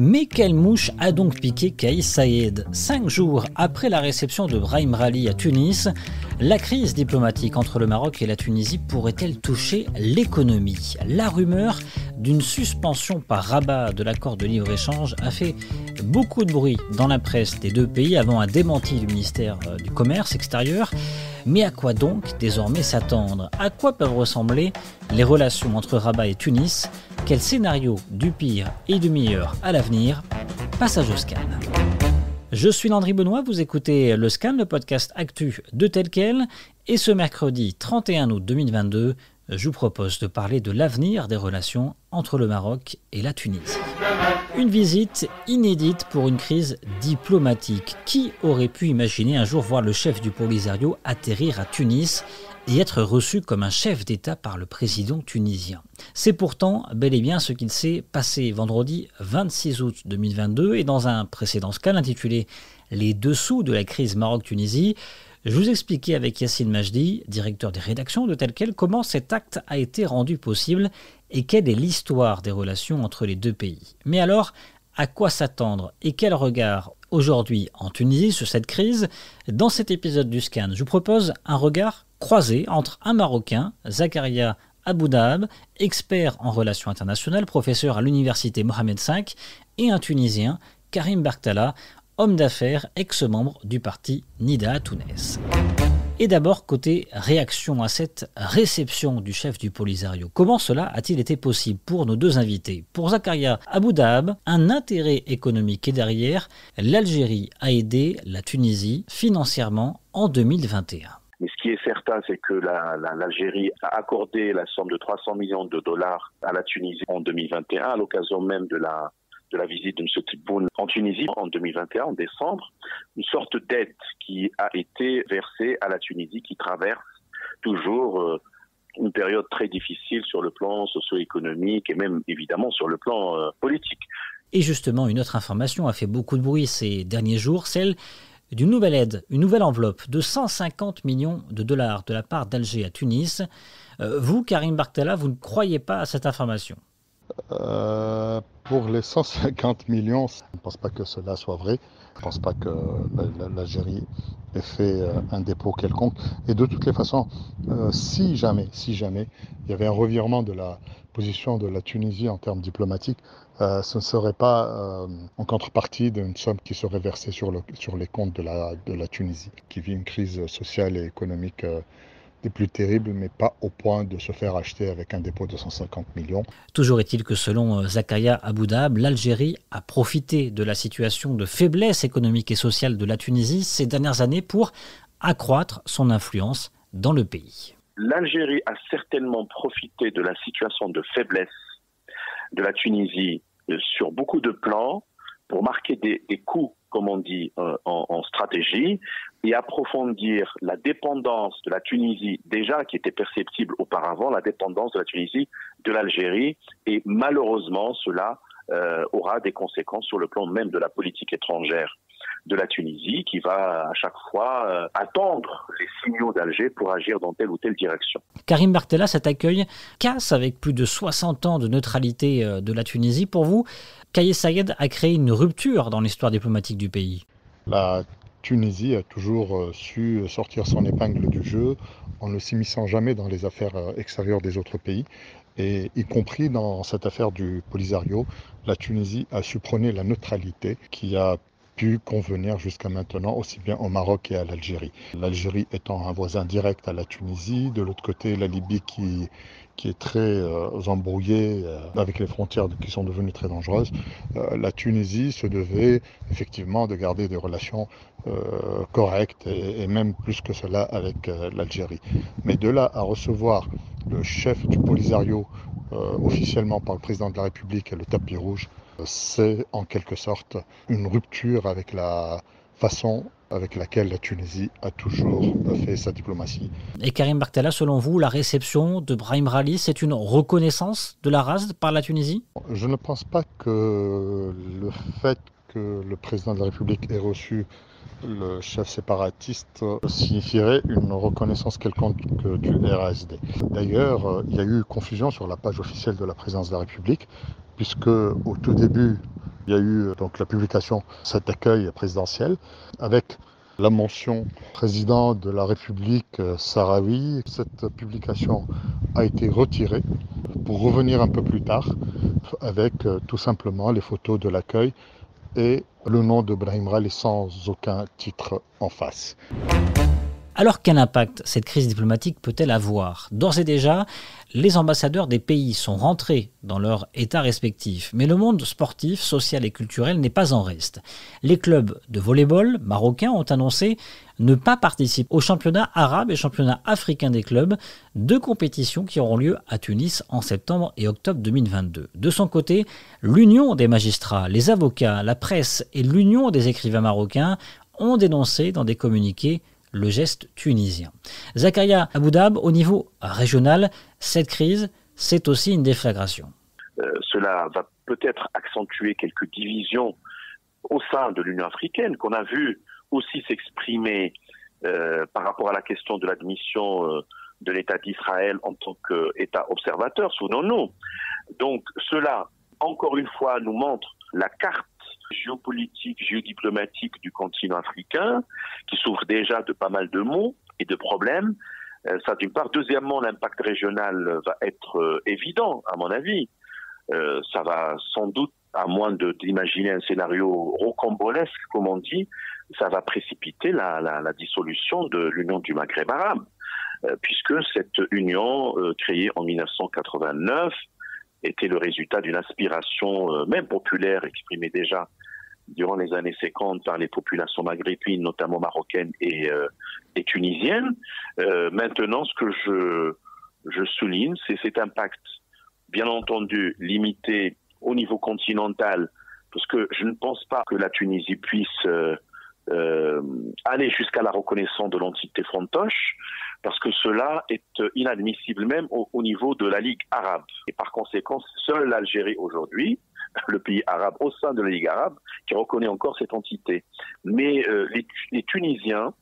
Mais quelle mouche a donc piqué Kais Saied? 5 jours après la réception de Brahim Rally à Tunis, la crise diplomatique entre le Maroc et la Tunisie pourrait-elle toucher l'économie? La rumeur d'une suspension par Rabat de l'accord de libre-échange a fait beaucoup de bruit dans la presse des deux pays avant un démenti du ministère du Commerce extérieur. Mais à quoi donc désormais s'attendre? À quoi peuvent ressembler les relations entre Rabat et Tunis? Quel scénario du pire et du meilleur à l'avenir? Passage au scan. Je suis Landry Benoît, vous écoutez le Scan, le podcast actu de Tel Quel. Et ce mercredi 31 août 2022, je vous propose de parler de l'avenir des relations entre le Maroc et la Tunisie. Une visite inédite pour une crise diplomatique. Qui aurait pu imaginer un jour voir le chef du Polisario atterrir à Tunis et être reçu comme un chef d'État par le président tunisien? C'est pourtant bel et bien ce qu'il s'est passé vendredi 26 août 2022 et dans un précédent scan intitulé « Les dessous de la crise Maroc-Tunisie », je vous expliquais avec Yassine Majdi, directeur des rédactions de Tel Quel, comment cet acte a été rendu possible et quelle est l'histoire des relations entre les deux pays. Mais alors, à quoi s'attendre et quel regard aujourd'hui en Tunisie sur cette crise? Dans cet épisode du Scan, je vous propose un regard croisé entre un Marocain, Zakaria Aboudab, expert en relations internationales, professeur à l'université Mohamed V, et un Tunisien, Karim Barktala, homme d'affaires, ex-membre du parti Nida à Tunis. Et d'abord, côté réaction à cette réception du chef du Polisario, comment cela a-t-il été possible pour nos deux invités? Pour Zakaria Aboudab, un intérêt économique est derrière. L'Algérie a aidé la Tunisie financièrement en 2021. Mais ce qui est certain, c'est que l'Algérie a accordé la somme de 300 millions de dollars à la Tunisie en 2021, à l'occasion même de la visite de M. Tebboune en Tunisie en 2021, en décembre, une sorte d'aide qui a été versée à la Tunisie qui traverse toujours une période très difficile sur le plan socio-économique et même évidemment sur le plan politique. Et justement, une autre information a fait beaucoup de bruit ces derniers jours, celle d'une nouvelle aide, une nouvelle enveloppe de 150 millions de dollars de la part d'Alger à Tunis. Vous, Karim Barktala, vous ne croyez pas à cette information? Pour les 150 millions, je ne pense pas que cela soit vrai. Je ne pense pas que l'Algérie ait fait un dépôt quelconque. Et de toutes les façons, si jamais il y avait un revirement de la position de la Tunisie en termes diplomatiques, ce ne serait pas en contrepartie d'une somme qui serait versée sur les comptes de la Tunisie, qui vit une crise sociale et économique des plus terribles, mais pas au point de se faire acheter avec un dépôt de 150 millions. Toujours est-il que selon Zakaria Aboudab, l'Algérie a profité de la situation de faiblesse économique et sociale de la Tunisie ces dernières années pour accroître son influence dans le pays. L'Algérie a certainement profité de la situation de faiblesse de la Tunisie sur beaucoup de plans pour marquer des coups, comme on dit, en stratégie, et approfondir la dépendance de la Tunisie, déjà qui était perceptible auparavant, la dépendance de la Tunisie de l'Algérie, et malheureusement cela aura des conséquences sur le plan même de la politique étrangère de la Tunisie, qui va à chaque fois attendre les signaux d'Alger pour agir dans telle ou telle direction. Karim Barktala, cet accueil casse avec plus de 60 ans de neutralité de la Tunisie. Pour vous, Kais Saied a créé une rupture dans l'histoire diplomatique du pays. La Tunisie a toujours su sortir son épingle du jeu en ne s'immisçant jamais dans les affaires extérieures des autres pays. Et y compris dans cette affaire du Polisario, la Tunisie a su prôner la neutralité qui a pu convenir jusqu'à maintenant aussi bien au Maroc et à l'Algérie. L'Algérie étant un voisin direct à la Tunisie, de l'autre côté la Libye qui est très embrouillée avec les frontières qui sont devenues très dangereuses, la Tunisie se devait effectivement de garder des relations correctes et même plus que cela avec l'Algérie. Mais de là à recevoir le chef du Polisario officiellement par le président de la République et le tapis rouge, c'est en quelque sorte une rupture avec la façon avec laquelle la Tunisie a toujours fait sa diplomatie. Et Karim Barktala, selon vous, la réception de Brahim Rally, c'est une reconnaissance de la race par la Tunisie? Je ne pense pas que le fait que le président de la République ait reçu le chef séparatiste signifierait une reconnaissance quelconque du RASD. D'ailleurs, il y a eu confusion sur la page officielle de la présidence de la République, puisque au tout début Il y a eu donc la publication de cet accueil présidentiel avec la mention président de la République sahraoui. Cette publication a été retirée pour revenir un peu plus tard avec tout simplement les photos de l'accueil et le nom de Brahim Rali sans aucun titre en face. Alors quel impact cette crise diplomatique peut-elle avoir? D'ores et déjà, les ambassadeurs des pays sont rentrés dans leur état respectif, mais le monde sportif, social et culturel n'est pas en reste. Les clubs de volley-ball marocains ont annoncé ne pas participer aux championnats arabes et championnats africains des clubs, deux compétitions qui auront lieu à Tunis en septembre et octobre 2022. De son côté, l'Union des magistrats, les avocats, la presse et l'Union des écrivains marocains ont dénoncé dans des communiqués le geste tunisien. Zakaria Aboudab, au niveau régional, cette crise, c'est aussi une déflagration. Cela va peut-être accentuer quelques divisions au sein de l'Union africaine qu'on a vu aussi s'exprimer par rapport à la question de l'admission de l'État d'Israël en tant qu'État observateur, souvenons-nous. Donc cela, encore une fois, nous montre la carte géopolitique, géodiplomatique du continent africain, qui souffre déjà de pas mal de maux et de problèmes. Ça d'une part. Deuxièmement, l'impact régional va être évident, à mon avis. Ça va sans doute, à moins d'imaginer un scénario rocambolesque, comme on dit, ça va précipiter la dissolution de l'Union du Maghreb arabe, puisque cette union, créée en 1989, était le résultat d'une aspiration même populaire exprimée déjà durant les années 50 par les populations maghrébines, notamment marocaines et tunisiennes. Maintenant, ce que je souligne, c'est cet impact, bien entendu, limité au niveau continental, parce que je ne pense pas que la Tunisie puisse aller jusqu'à la reconnaissance de l'entité fantoche, parce que cela est inadmissible même au niveau de la Ligue arabe. Et par conséquent, seule l'Algérie aujourd'hui, le pays arabe au sein de la Ligue arabe, qui reconnaît encore cette entité. Mais les Tunisiens,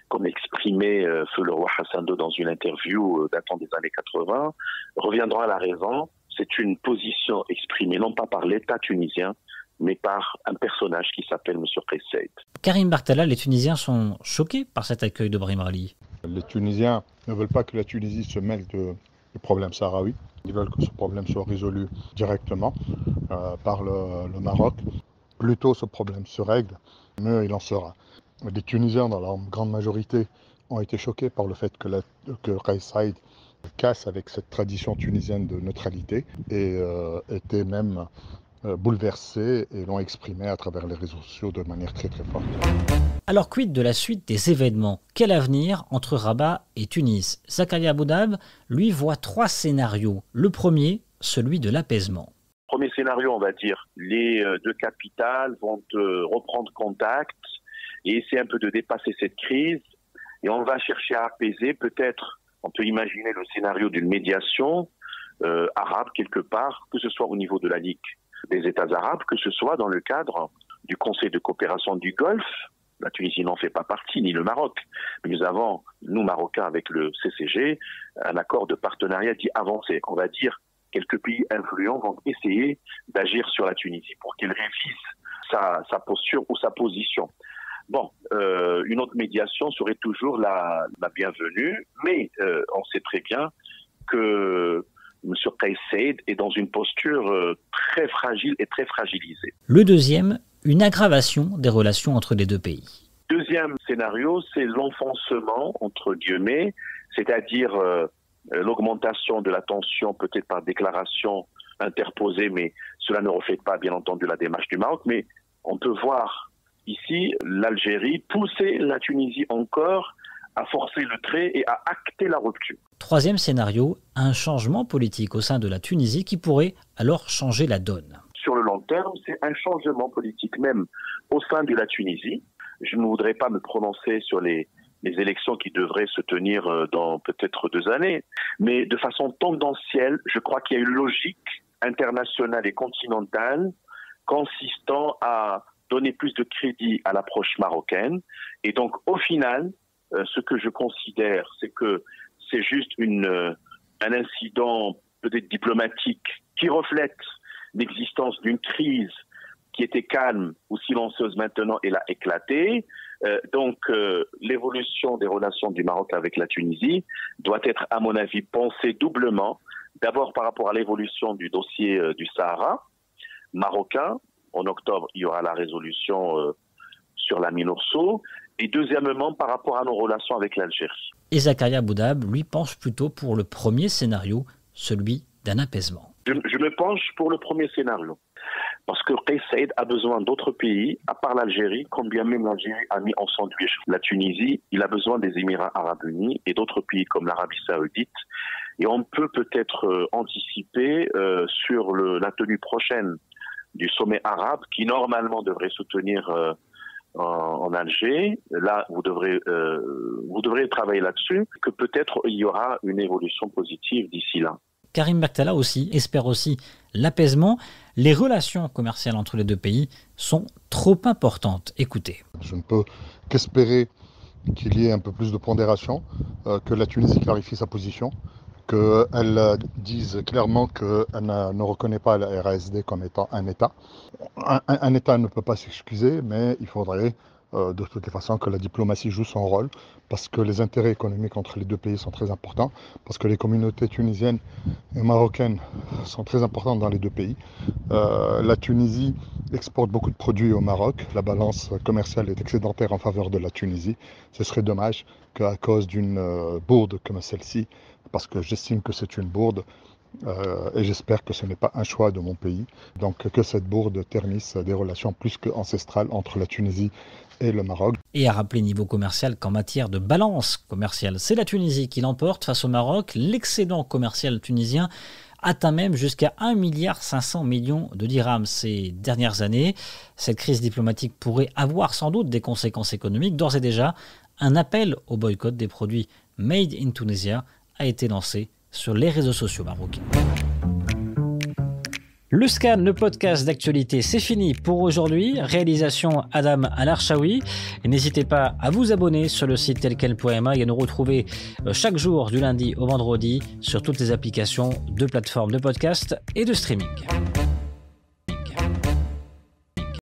comme exprimé Feu le roi Hassan II dans une interview datant des années 80, reviendront à la raison. C'est une position exprimée non pas par l'État tunisien, mais par un personnage qui s'appelle M. Kais Saied. Karim Bartella, les Tunisiens sont choqués par cet accueil de Brahim Rali. Les Tunisiens ne veulent pas que la Tunisie se mêle du problème sahraoui. Ils veulent que ce problème soit résolu directement par le Maroc. Plus tôt ce problème se règle, mieux il en sera. Les Tunisiens, dans leur grande majorité, ont été choqués par le fait que Kais Saied casse avec cette tradition tunisienne de neutralité et étaient même bouleversés et l'ont exprimé à travers les réseaux sociaux de manière très très forte. Alors quid de la suite des événements? Quel avenir entre Rabat et Tunis? Zakaria Aboudab, lui, voit trois scénarios. Le premier, celui de l'apaisement. Premier scénario, on va dire, les deux capitales vont reprendre contact et essayer un peu de dépasser cette crise. Et on va chercher à apaiser, peut-être, on peut imaginer le scénario d'une médiation arabe quelque part, que ce soit au niveau de la Ligue des États arabes, que ce soit dans le cadre du Conseil de coopération du Golfe. La Tunisie n'en fait pas partie, ni le Maroc. Mais nous avons, nous Marocains, avec le CCG, un accord de partenariat dit avancé. On va dire, quelques pays influents vont essayer d'agir sur la Tunisie pour qu'elle révise sa posture ou sa position. Bon, une autre médiation serait toujours la bienvenue, mais on sait très bien que M. Kais Saied est dans une posture très fragile et très fragilisée. Le deuxième, une aggravation des relations entre les deux pays. Deuxième scénario, c'est l'enfoncement, entre guillemets, c'est-à-dire l'augmentation de la tension, peut-être par déclaration interposée, mais cela ne reflète pas, bien entendu, la démarche du Maroc. Mais on peut voir ici l'Algérie pousser la Tunisie encore à forcer le trait et à acter la rupture. Troisième scénario, un changement politique au sein de la Tunisie qui pourrait alors changer la donne. Sur le long terme, c'est un changement politique même au sein de la Tunisie. Je ne voudrais pas me prononcer sur les élections qui devraient se tenir dans peut-être 2 années, mais de façon tendancielle, je crois qu'il y a une logique internationale et continentale consistant à donner plus de crédit à l'approche marocaine. Et donc, au final, ce que je considère, c'est que c'est juste un incident peut-être diplomatique qui reflète l'existence d'une crise qui était calme ou silencieuse maintenant, elle a éclaté. L'évolution des relations du Maroc avec la Tunisie doit être, à mon avis, pensée doublement. D'abord par rapport à l'évolution du dossier du Sahara marocain. En octobre, il y aura la résolution sur la Minurso. Et deuxièmement, par rapport à nos relations avec l'Algérie. Et Zakaria Boudab, lui, penche plutôt pour le premier scénario, celui d'un apaisement. Je me penche pour le premier scénario. Parce que Kais Saïed a besoin d'autres pays, à part l'Algérie, quand bien même l'Algérie a mis en sandwich la Tunisie, il a besoin des Émirats Arabes Unis et d'autres pays comme l'Arabie Saoudite. Et on peut peut-être anticiper sur la tenue prochaine du sommet arabe qui normalement devrait se tenir en Alger. Là, vous devrez travailler là-dessus, que peut-être il y aura une évolution positive d'ici là. Karim Berktala aussi espère aussi l'apaisement. Les relations commerciales entre les deux pays sont trop importantes. Écoutez. Je ne peux qu'espérer qu'il y ait un peu plus de pondération, que la Tunisie clarifie sa position, qu'elle dise clairement qu'elle ne reconnaît pas la RASD comme étant un État. Un État ne peut pas s'excuser, mais il faudrait de toutes les façons que la diplomatie joue son rôle, parce que les intérêts économiques entre les deux pays sont très importants, parce que les communautés tunisiennes et marocaines sont très importantes dans les deux pays. La Tunisie exporte beaucoup de produits au Maroc. La balance commerciale est excédentaire en faveur de la Tunisie. Ce serait dommage qu'à cause d'une bourde comme celle-ci, parce que j'estime que c'est une bourde, et j'espère que ce n'est pas un choix de mon pays, donc que cette bourde ternisse des relations plus qu'ancestrales entre la Tunisie et le Maroc. Et à rappeler niveau commercial qu'en matière de balance commerciale, c'est la Tunisie qui l'emporte face au Maroc. L'excédent commercial tunisien atteint même jusqu'à 1,5 milliard de dirhams ces dernières années. Cette crise diplomatique pourrait avoir sans doute des conséquences économiques. D'ores et déjà, un appel au boycott des produits Made in Tunisia a été lancé sur les réseaux sociaux marocains. Le Scan, le podcast d'actualité, c'est fini pour aujourd'hui. Réalisation Adam Al-Arshawi. N'hésitez pas à vous abonner sur le site telquel.ma et à nous retrouver chaque jour du lundi au vendredi sur toutes les applications de plateformes de podcast et de streaming.